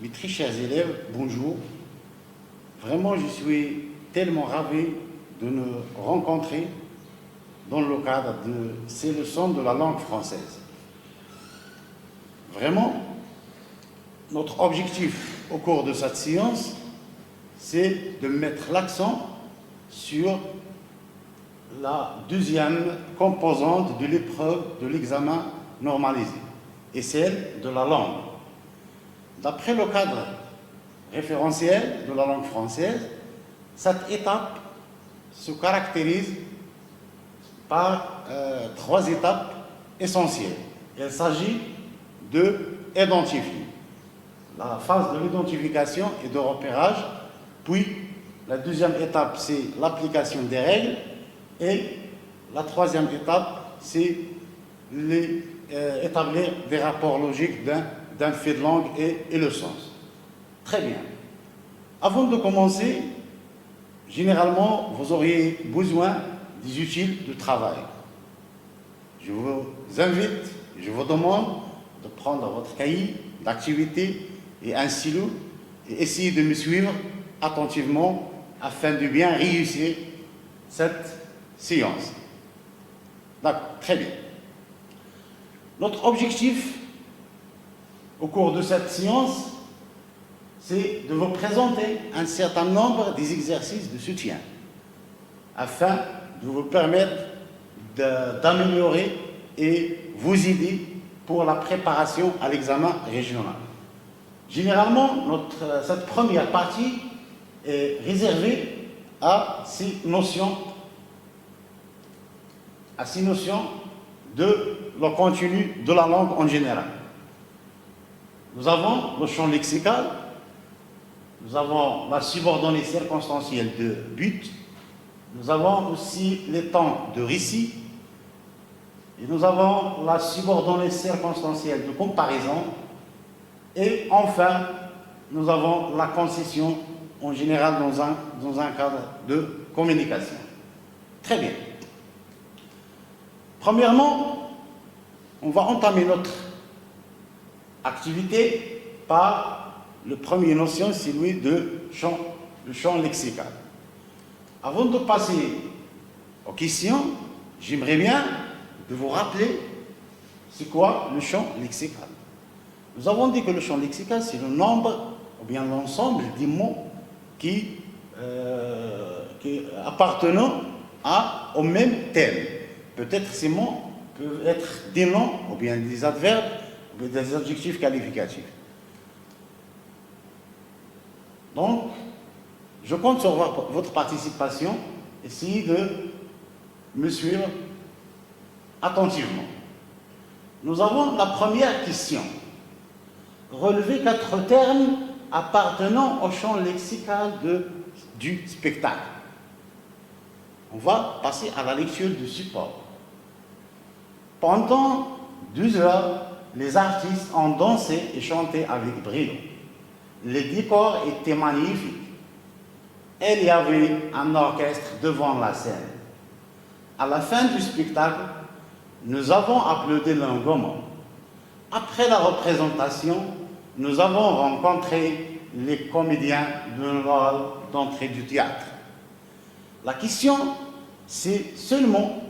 Mes très chers élèves, bonjour. Vraiment, je suis tellement ravi de nous rencontrer dans le cadre de ces leçons de la langue française. Vraiment, notre objectif au cours de cette séance, c'est de mettre l'accent sur la deuxième composante de l'épreuve de l'examen normalisé, et celle de la langue. D'après le cadre référentiel de la langue française, cette étape se caractérise par trois étapes essentielles. Il s'agit d'identifier la phase de l'identification et de repérage, puis la deuxième étape, c'est l'application des règles, et la troisième étape, c'est établir des rapports logiques d'un fait de langue et le sens. Très bien. Avant de commencer, généralement, vous auriez besoin des outils de travail. Je vous invite, je vous demande de prendre votre cahier d'activité et un stylo et essayer de me suivre attentivement afin de bien réussir cette séance. D'accord, très bien. Notre objectif au cours de cette séance, c'est de vous présenter un certain nombre des exercices de soutien afin de vous permettre d'améliorer et vous aider pour la préparation à l'examen régional. Généralement, cette première partie est réservée à ces notions de le contenu de la langue en général. Nous avons le champ lexical, nous avons la subordonnée circonstancielle de but, nous avons aussi les temps de récit, et nous avons la subordonnée circonstancielle de comparaison, et enfin, nous avons la concession en général dans un cadre de communication. Très bien. Premièrement, on va entamer notre activité par le premier notion, c'est celui de le champ lexical. Avant de passer aux questions, j'aimerais bien de vous rappeler c'est quoi le champ lexical. Nous avons dit que le champ lexical, c'est le nombre ou bien l'ensemble des mots qui appartenant au même thème. Peut-être ces mots peuvent être des noms ou bien des adverbes ou bien des adjectifs qualificatifs. Donc, je compte sur votre participation. Essayez de me suivre attentivement. Nous avons la première question. Relevez 4 termes appartenant au champ lexical du spectacle. On va passer à la lecture du support. Pendant 12 heures, les artistes ont dansé et chanté avec brio. Le décor était magnifique. Il y avait un orchestre devant la scène. À la fin du spectacle, nous avons applaudi longuement. Après la représentation, nous avons rencontré les comédiens de l'hall d'entrée du théâtre. La question, c'est seulement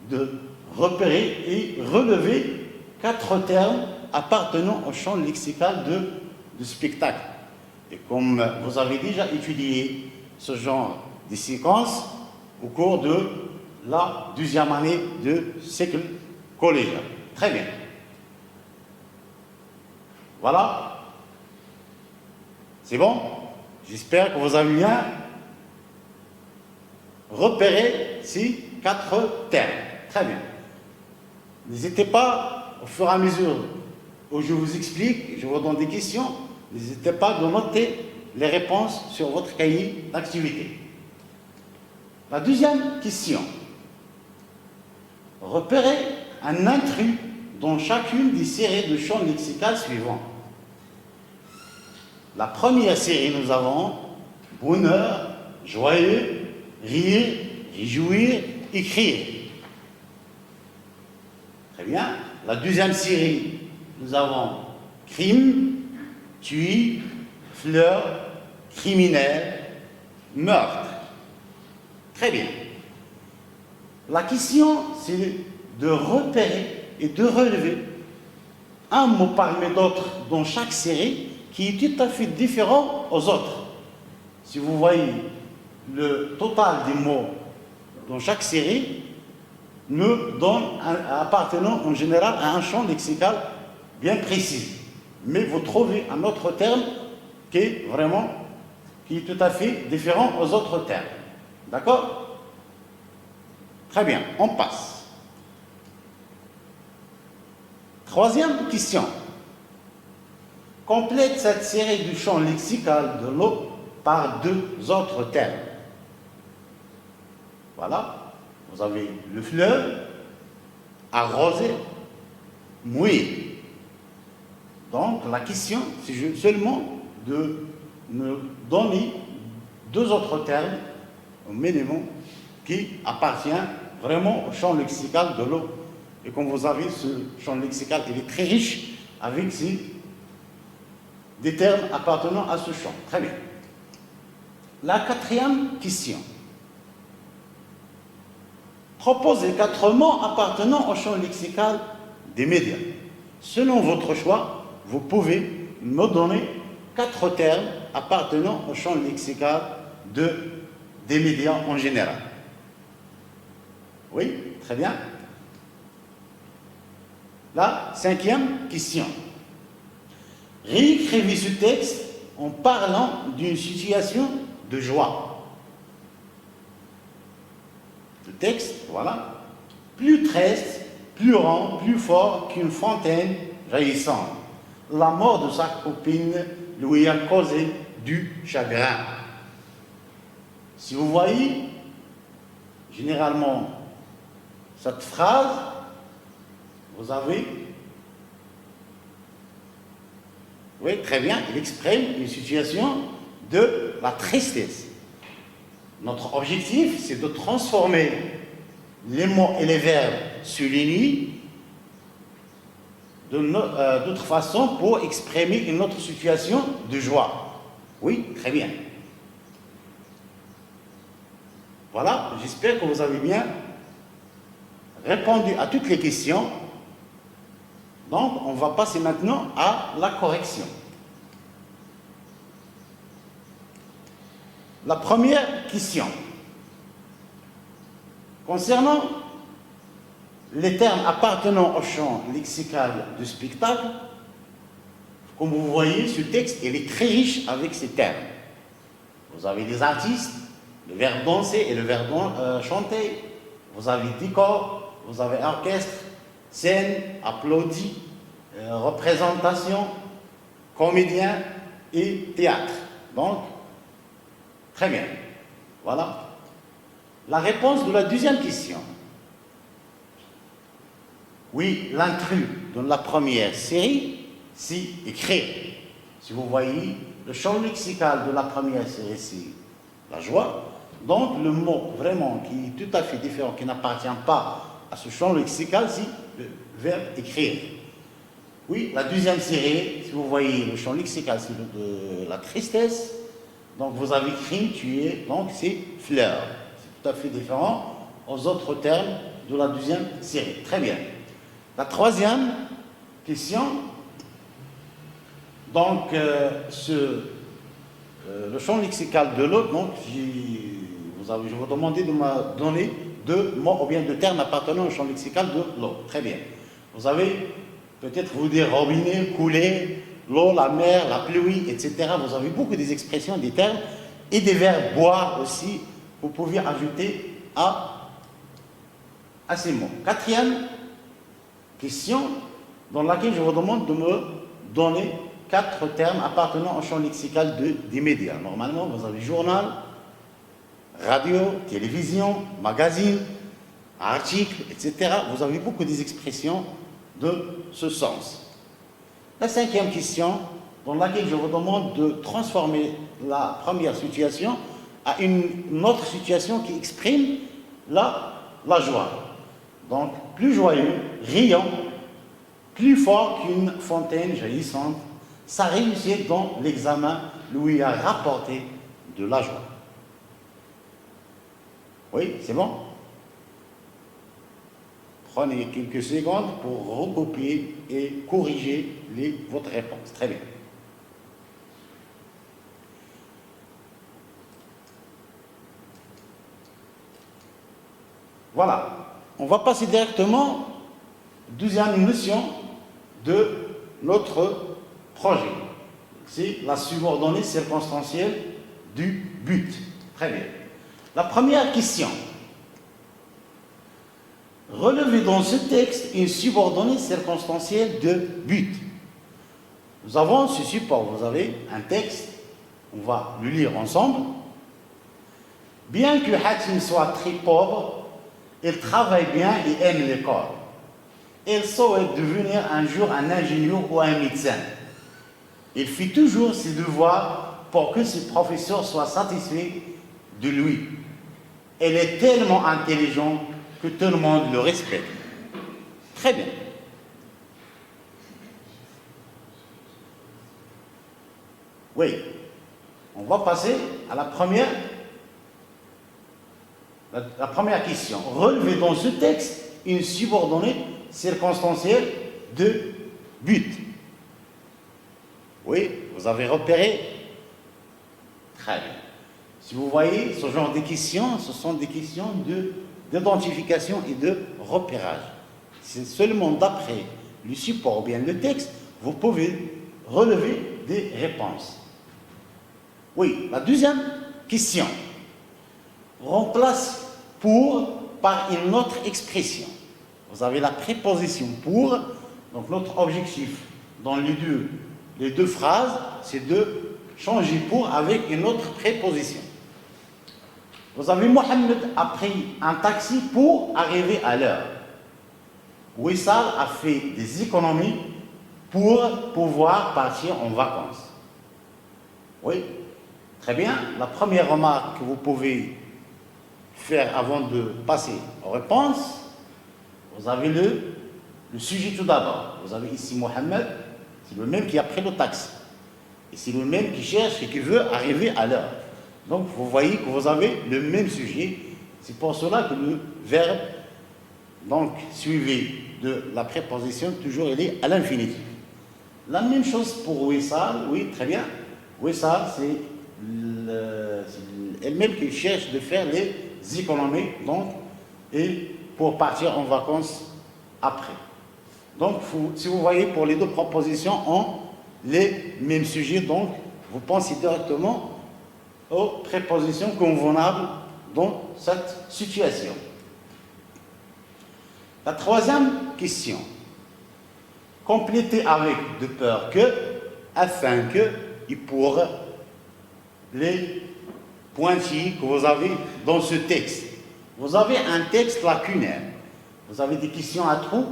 de repérer et relever 4 termes appartenant au champ lexical de spectacle. Et comme vous avez déjà étudié ce genre de séquences au cours de la 12e année de cycle collégial. Très bien. Voilà. C'est bon? J'espère que vous avez bien repéré ces 4 termes. Très bien. N'hésitez pas, au fur et à mesure où je vous explique, je vous donne des questions, n'hésitez pas de noter les réponses sur votre cahier d'activité. La deuxième question. Repérez un intrus dans chacune des séries de champs lexicaux suivants. La première série, nous avons bonheur, joyeux, rire, réjouir, écrire. Très bien. La deuxième série, nous avons crime, tuile, fleur, criminel, meurtre. Très bien. La question, c'est de repérer et de relever un mot parmi d'autres dans chaque série qui est tout à fait différent aux autres. Si vous voyez le total des mots dans chaque série, nous donne appartenant en général à un champ lexical bien précis. Mais vous trouvez un autre terme qui est tout à fait différent aux autres termes. D'accord? Très bien, on passe. Troisième question. Complète cette série du champ lexical de l'eau par deux autres termes. Voilà. Vous avez le fleuve, arrosé, mouillé. Donc la question, c'est seulement de me donner deux autres termes au minimum qui appartiennent vraiment au champ lexical de l'eau. Et comme vous avez ce champ lexical, il est très riche avec des termes appartenant à ce champ. Très bien. La quatrième question. Proposez 4 mots appartenant au champ lexical des médias. Selon votre choix, vous pouvez me donner 4 termes appartenant au champ lexical des médias en général. Oui, très bien. La 5e question. Réécrivez ce texte en parlant d'une situation de joie. Le texte, voilà. Plus triste, pleurant, plus fort qu'une fontaine jaillissante. La mort de sa copine lui a causé du chagrin. Si vous voyez, généralement, cette phrase, vous avez... Oui, très bien, il exprime une situation de la tristesse. Notre objectif, c'est de transformer les mots et les verbes surlignés d'autre façon pour exprimer une autre situation de joie. Oui, très bien. Voilà, j'espère que vous avez bien répondu à toutes les questions. Donc, on va passer maintenant à la correction. La première question. Concernant les termes appartenant au champ lexical du spectacle, comme vous voyez, ce texte il est très riche avec ces termes. Vous avez des artistes, le verbe danser et le verbe chanter. Vous avez décor, vous avez orchestre, scène, applaudis, représentation, comédien et théâtre. Donc, très bien. Voilà. La réponse de la deuxième question. Oui, l'intrus dans la première série, c'est écrit. Si vous voyez, le champ lexical de la première série, c'est la joie. Donc, le mot vraiment qui est tout à fait différent, qui n'appartient pas à ce champ lexical, c'est le verbe écrire. Oui, la deuxième série, si vous voyez, le champ lexical, c'est de la tristesse. Donc, vous avez crime, tuer, donc c'est fleur. C'est tout à fait différent aux autres termes de la deuxième série. Très bien. La troisième question, donc, le champ lexical de l'autre, donc, je vous demandais de me donner 2 mots ou bien 2 termes appartenant au champ lexical de l'eau. Très bien. Vous avez peut-être vous dire robinet, couler, l'eau, la mer, la pluie, etc. Vous avez beaucoup des expressions, des termes et des verbes boire aussi. Vous pouvez ajouter à ces mots. Quatrième question dans laquelle je vous demande de me donner 4 termes appartenant au champ lexical des médias. Normalement, vous avez journal, radio, télévision, magazine, article, etc. Vous avez beaucoup des expressions de ce sens. La 5e question, dans laquelle je vous demande de transformer la première situation à une autre situation qui exprime la joie. Donc, plus joyeux, riant, plus fort qu'une fontaine jaillissante, sa réussite dans l'examen lui a rapporté de la joie. Oui, c'est bon? Prenez quelques secondes pour recopier et corriger votre réponse. Très bien. Voilà. On va passer directement à la deuxième notion de notre projet. C'est la subordonnée circonstancielle du but. Très bien. La première question. Relevez dans ce texte une subordonnée circonstancielle de but. Nous avons ce support. Vous avez un texte. On va le lire ensemble. Bien que Hatim soit très pauvre, il travaille bien et aime l'école. Il souhaite devenir un jour un ingénieur ou un médecin. Il fait toujours ses devoirs pour que ses professeurs soient satisfaits de lui. Il est tellement intelligent que tout le monde le respecte. Très bien. Oui. On va passer à la première question. Relevez dans ce texte une subordonnée circonstancielle de but. Oui, vous avez repéré? Très bien. Si vous voyez ce genre de questions, ce sont des questions d'identification et de repérage. C'est seulement d'après le support ou bien le texte, vous pouvez relever des réponses. Oui, la deuxième question. Remplace pour par une autre expression. Vous avez la préposition pour, donc notre objectif dans les deux phrases, c'est de changer pour avec une autre préposition. Vous avez Mohamed a pris un taxi pour arriver à l'heure. Wissal a fait des économies pour pouvoir partir en vacances. Oui, très bien. La première remarque que vous pouvez faire avant de passer aux réponses, vous avez le sujet tout d'abord. Vous avez ici Mohamed, c'est le même qui a pris le taxi. Et c'est le même qui cherche et qui veut arriver à l'heure. Donc vous voyez que vous avez le même sujet. C'est pour cela que le verbe, donc suivi de la préposition, toujours il est à l'infinitif. La même chose pour Wissal, oui, très bien. Wissal, c'est elle-même qui cherche de faire les économies, donc, et pour partir en vacances après. Donc, si vous voyez, pour les deux propositions, ont les mêmes sujets, donc, vous pensez directement aux prépositions convenables dans cette situation. La troisième question. Complétez avec de peur que, afin que, et pour les pointillés que vous avez dans ce texte. Vous avez un texte lacunaire. Vous avez des questions à trous.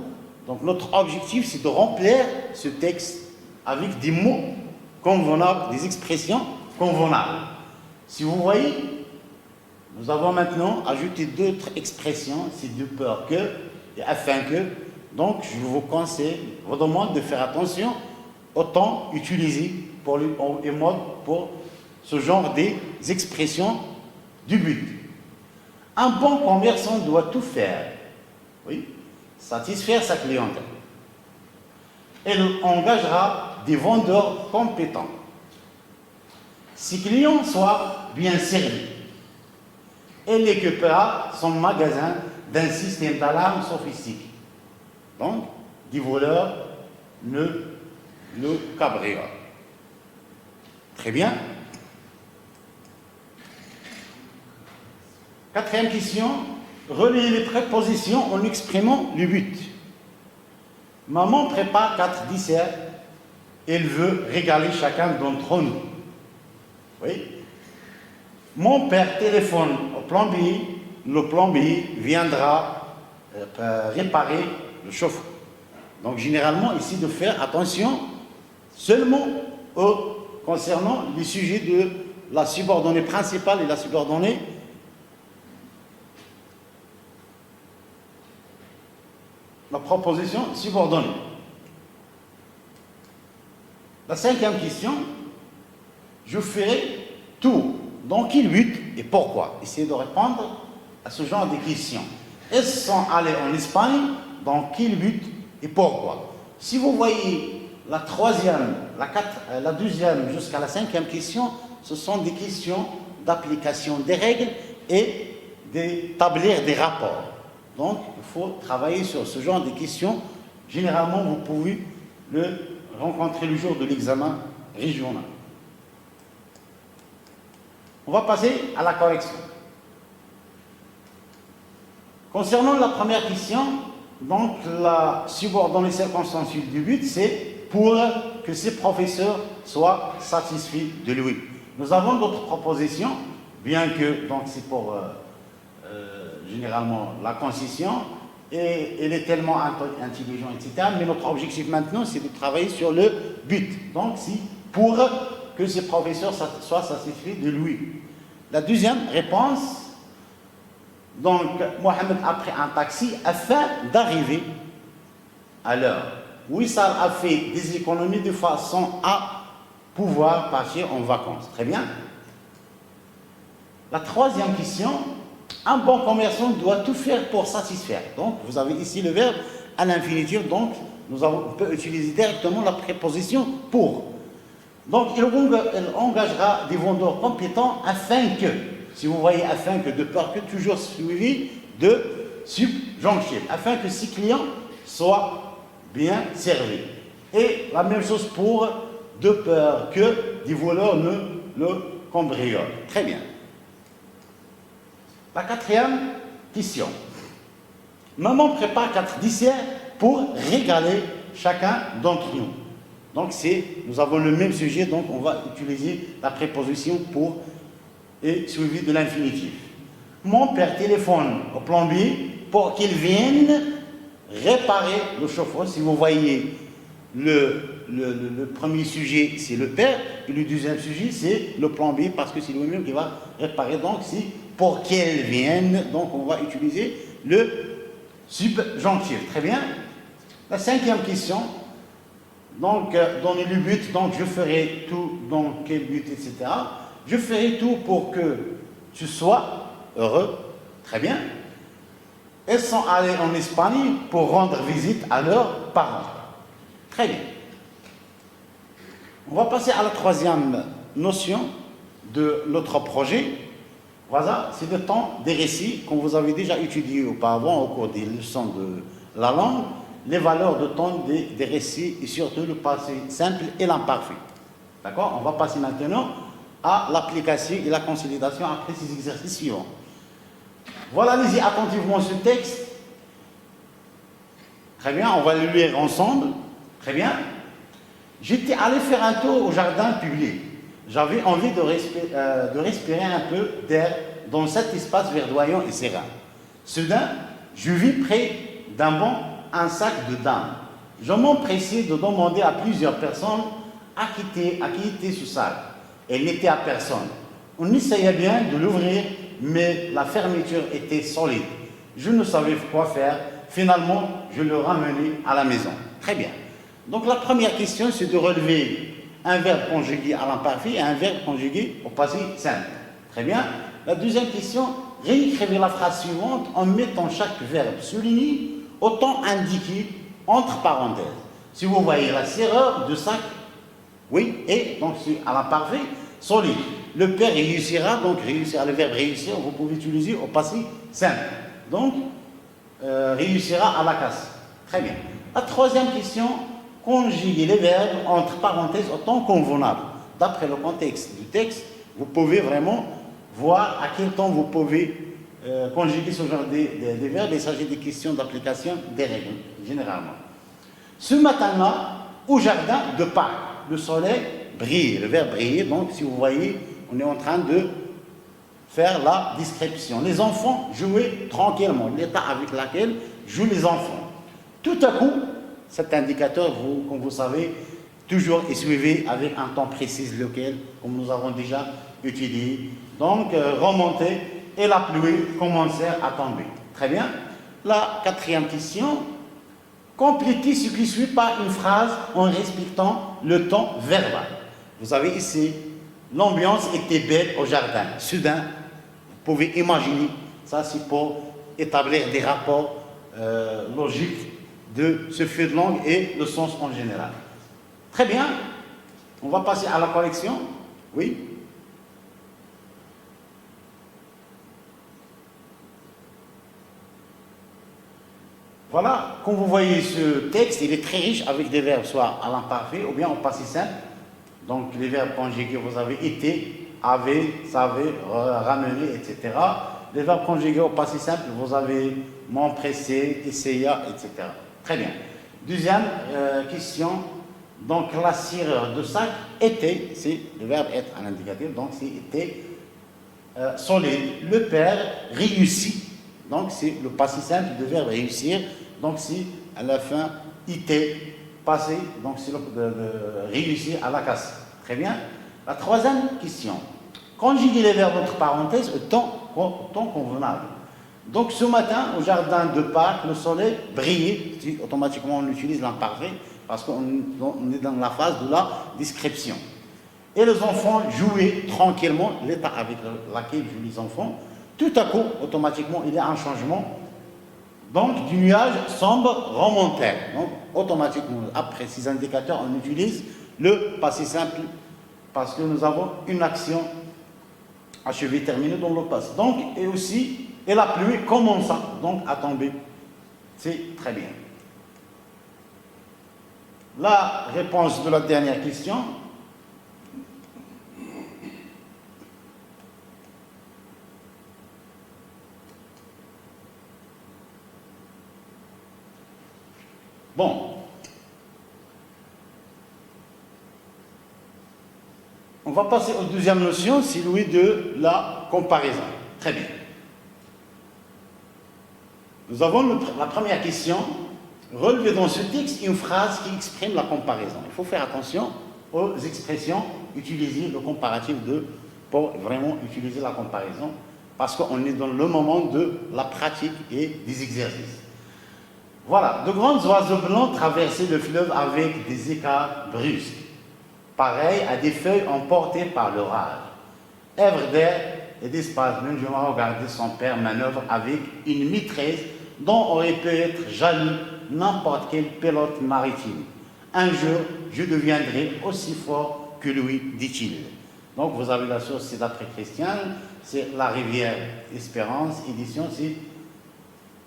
Donc notre objectif, c'est de remplir ce texte avec des mots convenables, des expressions convenables. Si vous voyez, nous avons maintenant ajouté d'autres expressions, c'est de peur que et afin que. Donc je vous conseille, je vous demande de faire attention au temps utilisé pour ce genre d'expressions du but. Un bon commerçant doit tout faire, oui, satisfaire sa clientèle. Il engagera des vendeurs compétents. Ses clients soient bien servis. Elle équipera son magasin d'un système d'alarme sophistiqué. Donc, des voleurs ne le cabrera. Très bien. Quatrième question. Relayez les prépositions en exprimant le but. Maman prépare 4 desserts. Elle veut régaler chacun d'entre nous. Oui. Mon père téléphone au plombier. Le plombier viendra réparer le chauffe-eau. Donc généralement ici de faire attention seulement concernant les sujets de la subordonnée principale et la subordonnée la proposition subordonnée. La cinquième question, je ferai tout. Dans quel but et pourquoi? Essayez de répondre à ce genre de questions. Est-ce sont allés en Espagne? Dans quel but et pourquoi? Si vous voyez la troisième, la deuxième jusqu'à la cinquième question, ce sont des questions d'application des règles et d'établir des rapports. Donc, il faut travailler sur ce genre de questions. Généralement, vous pouvez le rencontrer le jour de l'examen régional. On va passer à la correction. Concernant la première question, donc la subordonnée circonstancielle du but, c'est pour que ces professeurs soient satisfaits de lui. Nous avons d'autres propositions, bien que donc c'est pour généralement la concession, et elle est tellement intelligente, etc. Mais notre objectif maintenant, c'est de travailler sur le but. Donc, c'est pour que ces professeurs soient satisfaits de lui. La deuxième réponse, donc, Mohamed a pris un taxi afin d'arriver à l'heure. Wissal a fait des économies de façon à pouvoir partir en vacances. Très bien. La troisième question, un bon commerçant doit tout faire pour satisfaire. Donc, vous avez ici le verbe à l'infinitif, donc on peut utiliser directement la préposition pour. Donc, il engagera des vendeurs compétents afin que, si vous voyez afin que, de peur que, toujours suivi de subjonctif, afin que ses clients soient bien servis. Et la même chose pour de peur que des voleurs ne le cambriolent. Très bien. La quatrième question. Maman prépare 4 desserts pour régaler chacun d'entre nous. Donc nous avons le même sujet, donc on va utiliser la préposition pour et suivi de l'infinitif. Mon père téléphone au plombier pour qu'il vienne réparer le chauffe-eau. Si vous voyez le premier sujet, c'est le père, et le deuxième sujet, c'est le plombier, parce que c'est lui-même qui va réparer. Donc, c'est pour qu'elle vienne, donc on va utiliser le subjonctif. Très bien. La cinquième question, donc, donner le but, donc je ferai tout, dans quel but, etc. Je ferai tout pour que tu sois heureux. Très bien. Elles sont allées en Espagne pour rendre visite à leurs parents. Très bien. On va passer à la troisième notion de notre projet. Voilà, c'est le temps des récits qu'on vous avait déjà étudié auparavant au cours des leçons de la langue, les valeurs de temps des récits et surtout le passé simple et l'imparfait. D'accord? On va passer maintenant à l'application et la consolidation après ces exercices suivants. Voilà, lisez attentivement ce texte. Très bien, on va le lire ensemble. Très bien. J'étais allé faire un tour au jardin public. J'avais envie de respirer un peu d'air dans cet espace verdoyant et serein. Soudain, je vis près d'un banc un sac de dames. Je m'empressais de demander à plusieurs personnes à qui était ce sac. Elle n'était à personne. On essayait bien de l'ouvrir, mais la fermeture était solide. Je ne savais quoi faire. Finalement, je le ramenais à la maison. Très bien. Donc la première question, c'est de relever un verbe conjugué à l'imparfait et un verbe conjugué au passé simple. Très bien. La deuxième question, réécrivez la phrase suivante en mettant chaque verbe souligné au temps indiqué entre parenthèses. Si vous voyez la serrure de sac, oui, et donc à l'imparfait, solide. Le père réussira, donc réussira, le verbe réussir, vous pouvez utiliser au passé simple. Donc, réussira à la casse. Très bien. La troisième question, conjuguer les verbes entre parenthèses au temps convenable. D'après le contexte du texte, vous pouvez vraiment voir à quel temps vous pouvez conjuguer ce genre de verbes. Il s'agit des questions d'application des règles, généralement. Ce matin-là, au jardin de Pâques, le soleil brille, le verbe briller. Donc, si vous voyez, on est en train de faire la description. Les enfants jouaient tranquillement, l'état avec lequel jouent les enfants. Tout à coup, cet indicateur, comme vous savez, toujours est suivi avec un temps précis, lequel, comme nous avons déjà étudié. Donc, remonter et la pluie commençait à tomber. Très bien. La quatrième question, Complétez ce qui suit par une phrase en respectant le temps verbal. Vous avez ici, l'ambiance était belle au jardin. Soudain, vous pouvez imaginer, ça c'est pour établir des rapports logiques de ce fait de langue et le sens en général. Très bien, on va passer à la correction. Oui. Voilà, comme vous voyez ce texte, il est très riche avec des verbes soit à l'imparfait ou bien au passé simple. Donc les verbes conjugués, vous avez été, avait, savait, ramené, etc. Les verbes conjugués au passé simple, vous avez m'empresser, essaya, etc. Très bien. Deuxième question. Donc la cireur de sac était, c'est le verbe être en indicatif, donc c'est était solide. Le père réussit, donc c'est le passé simple du verbe réussir, donc c'est à la fin était passé, donc c'est de réussir à la casse. Très bien. La troisième question. Conjuguer les verbes entre parenthèses au temps convenable. Donc ce matin, au jardin de Pâques, le soleil brillait, automatiquement on utilise l'imparfait, parce qu'on est dans la phase de la description. Et les enfants jouaient tranquillement, l'état avec lequel jouent les enfants. Tout à coup, automatiquement, il y a un changement. Donc, du nuage sombre remontait. Donc, automatiquement, après ces indicateurs, on utilise le passé simple parce que nous avons une action achevée, terminée dans le passé. Donc, et aussi, et la pluie commença donc à tomber. C'est très bien. La réponse de la dernière question. Bon. On va passer aux deuxième notion, c'est celui de la comparaison. Très bien. Nous avons la première question. Relevez dans ce texte une phrase qui exprime la comparaison. Il faut faire attention aux expressions, utiliser le comparatif pour vraiment utiliser la comparaison, parce qu'on est dans le moment de la pratique et des exercices. Voilà, de grands oiseaux blancs traversaient le fleuve avec des écarts brusques, pareils à des feuilles emportées par l'orage. Ivre d'air et d'espace, Benjamin regardait son père manœuvre avec une maîtrise dont aurait pu être jaloux n'importe quel pilote maritime. Un jour, je deviendrai aussi fort que lui, dit-il. Donc, vous avez la source, c'est d'après Christiane, c'est La Rivière Espérance, édition, c'est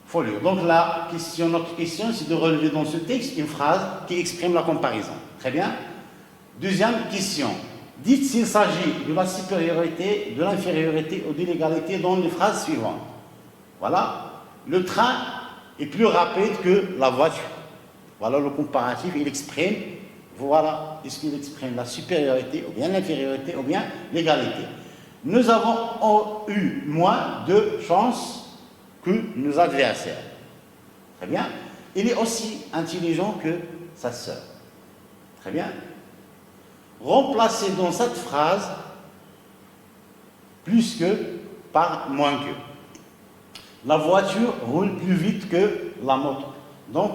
Folio. Donc, notre question, c'est de relever dans ce texte une phrase qui exprime la comparaison. Très bien. Deuxième question. Dites s'il s'agit de la supériorité, de l'infériorité ou de l'égalité dans les phrases suivantes. Voilà. Le train est plus rapide que la voiture. Voilà le comparatif, il exprime, voilà, est-ce qu'il exprime la supériorité, ou bien l'infériorité, ou bien l'égalité. Nous avons eu moins de chance que nos adversaires. Très bien. Il est aussi intelligent que sa sœur. Très bien. Remplacez dans cette phrase plus que par moins que. La voiture roule plus vite que la moto. Donc,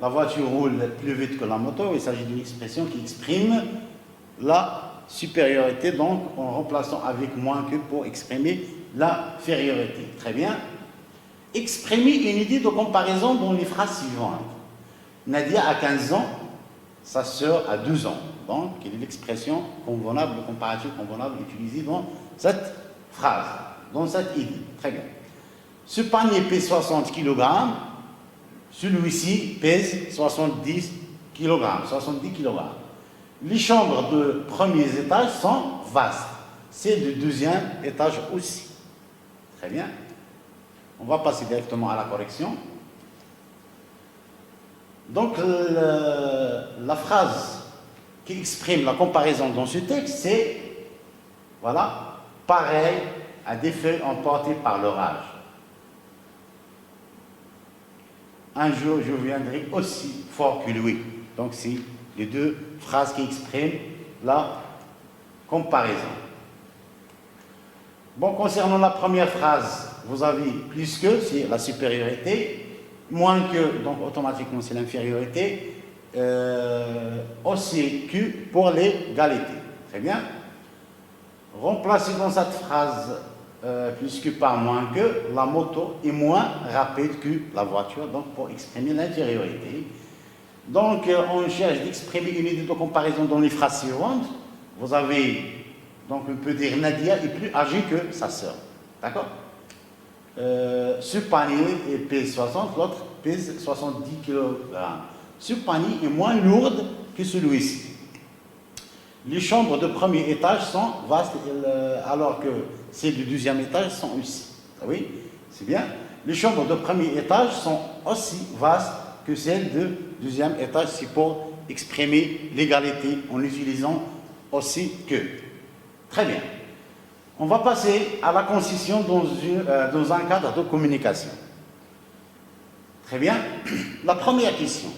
la voiture roule plus vite que la moto. Il s'agit d'une expression qui exprime la supériorité, donc en remplaçant avec moins que pour exprimer l'infériorité. Très bien. Exprimez une idée de comparaison dans les phrases suivantes. Nadia a 15 ans, sa sœur a 12 ans. Donc, quelle est l'expression convenable, le comparatif convenable utilisé dans cette phrase, dans cette idée. Très bien. Ce panier pèse 60 kg, celui-ci pèse 70 kg, 70 kg. Les chambres de premiers étages sont vastes, celles du deuxième étage aussi. Très bien. On va passer directement à la correction. Donc, la phrase qui exprime la comparaison dans ce texte, c'est, voilà, pareil à des feuilles emportées par l'orage. Un jour, je viendrai aussi fort que lui. Donc, c'est les deux phrases qui expriment la comparaison. Bon, concernant la première phrase, vous avez plus que, c'est la supériorité. moins que, donc automatiquement c'est l'infériorité, aussi Q pour l'égalité. Très bien. Remplacez dans cette phrase plus que par moins que, la moto est moins rapide que la voiture, donc pour exprimer l'infériorité. Donc on cherche d'exprimer une idée de comparaison dans les phrases suivantes. Vous avez, donc on peut dire Nadia est plus âgée que sa sœur. D'accord? Ce panier pèse 60, l'autre pèse 70 kg. Ce panier est moins lourd que celui-ci. Les chambres de premier étage sont vastes alors que celles du deuxième étage sont aussi. Oui, c'est bien. Les chambres de premier étage sont aussi vastes que celles du deuxième étage. C'est pour exprimer l'égalité en utilisant aussi que. Très bien. On va passer à la concision dans un cadre de communication. Très bien. La première question.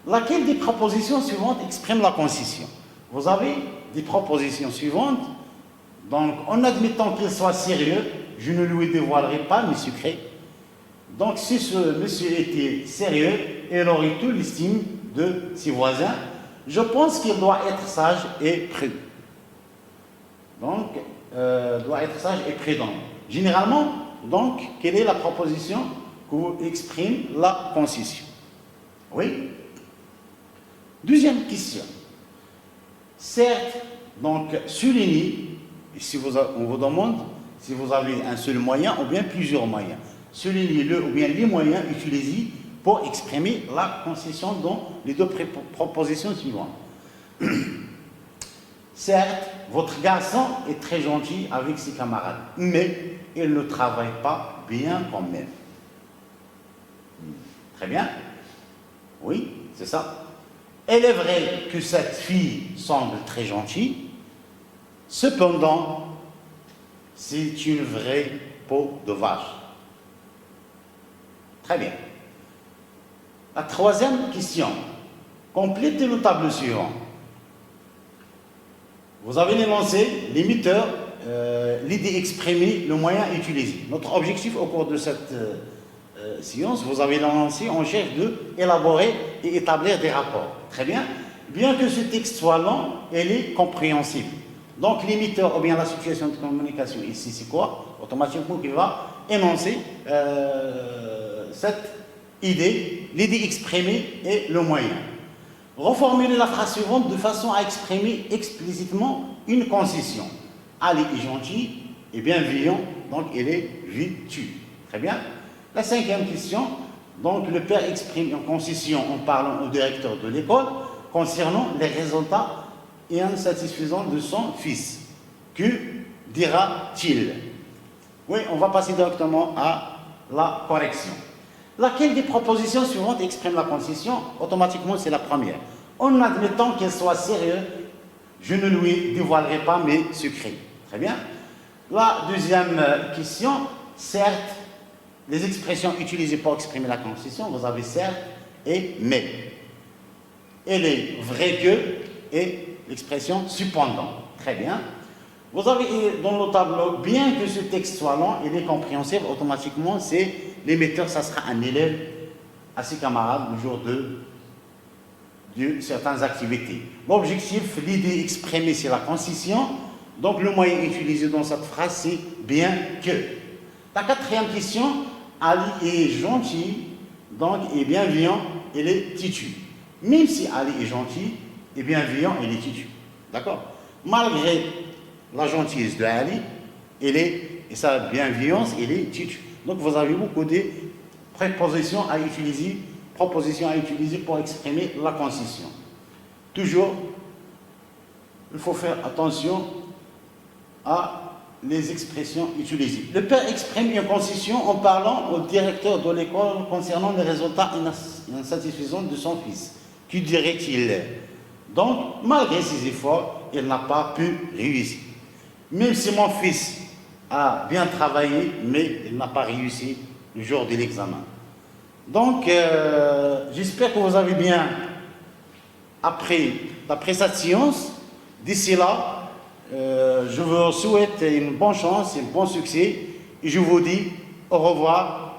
Laquelle des propositions suivantes exprime la concision? Vous avez des propositions suivantes. Donc, en admettant qu'il soit sérieux, je ne lui dévoilerai pas mes secrets. Donc, si ce monsieur était sérieux, il aurait tout l'estime de ses voisins. Je pense qu'il doit être sage et prudent. Donc, doit être sage et prudent. Généralement, donc, quelle est la proposition qui exprime la concision? Oui. Deuxième question. Certes, donc, soulignez, on vous demande si vous avez un seul moyen ou bien plusieurs moyens. Soulignez-le ou bien les moyens utilisés pour exprimer la concision dans les deux propositions suivantes. Certes, votre garçon est très gentil avec ses camarades, mais il ne travaille pas bien quand même. Très bien. Oui, c'est ça. Il est vrai que cette fille semble très gentille, cependant, c'est une vraie peau de vache. Très bien. La troisième question. Complétez le tableau suivant. Vous avez énoncé l'émetteur, l'idée exprimée, le moyen utilisé. Notre objectif au cours de cette séance, vous avez énoncé, on cherche d'élaborer et établir des rapports. Très bien. Bien que ce texte soit long, il est compréhensible. Donc l'émetteur ou bien la situation de communication ici, c'est quoi? Automatiquement, il va énoncer cette idée, l'idée exprimée et le moyen. Reformuler la phrase suivante de façon à exprimer explicitement une concision. Ali est gentil et bienveillant, donc il est vêtu. Très bien. La cinquième question, donc le père exprime une concision en parlant au directeur de l'école concernant les résultats insatisfaisants de son fils. Que dira-t-il? Oui, on va passer directement à la correction. Laquelle des propositions suivantes exprime la concision? Automatiquement, c'est la première. En admettant qu'elle soit sérieuse, je ne lui dévoilerai pas mes secrets. Très bien. La deuxième question, certes, les expressions utilisées pour exprimer la concision, vous avez certes et mais. Elle est vrai que et l'expression cependant. Très bien. Vous avez dans le tableau, bien que ce texte soit long, il est compréhensible automatiquement, c'est l'émetteur, ça sera un élève à ses camarades le jour de certaines activités. L'objectif, l'idée exprimée, c'est la concision. Donc le moyen utilisé dans cette phrase, c'est bien que. La quatrième question, Ali est gentil, donc est bienveillant, il est têtu. Même si Ali est gentil et bienveillant, il est têtu. D'accord? Malgré la gentillesse de Ali, et sa bienveillance, il est têtu. Donc vous avez beaucoup de propositions à utiliser pour exprimer la concision. Toujours, il faut faire attention à les expressions utilisées. Le père exprime une concision en parlant au directeur de l'école concernant les résultats insatisfaisants de son fils. Que dirait-il? Donc, malgré ses efforts, il n'a pas pu réussir. Même si mon fils a bien travaillé, mais il n'a pas réussi le jour de l'examen. Donc, j'espère que vous avez bien appris cette séance. D'ici là, je vous souhaite une bonne chance, un bon succès, et je vous dis au revoir.